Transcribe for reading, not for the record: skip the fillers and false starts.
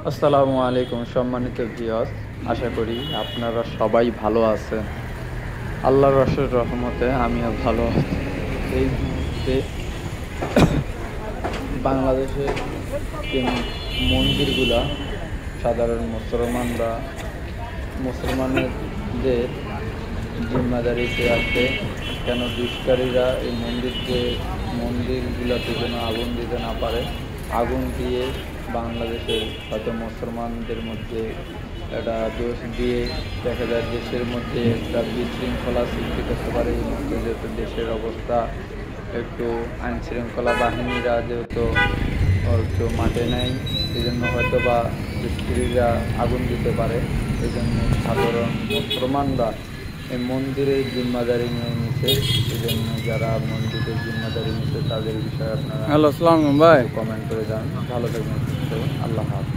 আসসালামু আলাইকুম সম্মানিত ভিউয়ার্স, আশা করি আপনারা সবাই ভালো আছেন। আল্লাহর অশেষ রহমতে আমিও ভালো আছি। এই মুহূর্তে বাংলাদেশের যে মন্দিরগুলা সাধারণ মুসলমানদের জিম্মাদারিতে আছে, কেন দুষ্কারীরা এই মন্দিরগুলোতে যেন আগুন দিতে না পারে। আগুন দিয়ে বাংলাদেশের হয়তো মুসলমানদের মধ্যে একটা দোষ দিয়ে দেখা যায় দেশের মধ্যে একটা বিশৃঙ্খলা সৃষ্টি করতে পারে। এই মুহূর্তে যেহেতু দেশের অবস্থা একটু আইনশৃঙ্খলা বাহিনীরা যেহেতু একটু মাঠে নেয়, এই জন্য হয়তো বা দুষ্কৃতীরা আগুন দিতে পারে। এই জন্য সাধারণ মুসলমানরা এই মন্দিরের জিম্মাদারি নিয়ে নিছে। এই জন্য যারা মন্দিরের জিম্মাদারি নিচ্ছে তাদের বিষয়ে আপনারা হ্যালো, আসসালামু আলাইকুম ভাই। কমেন্ট করে যান। ভালো থাকবেন, আল্লাহ হাফেজ।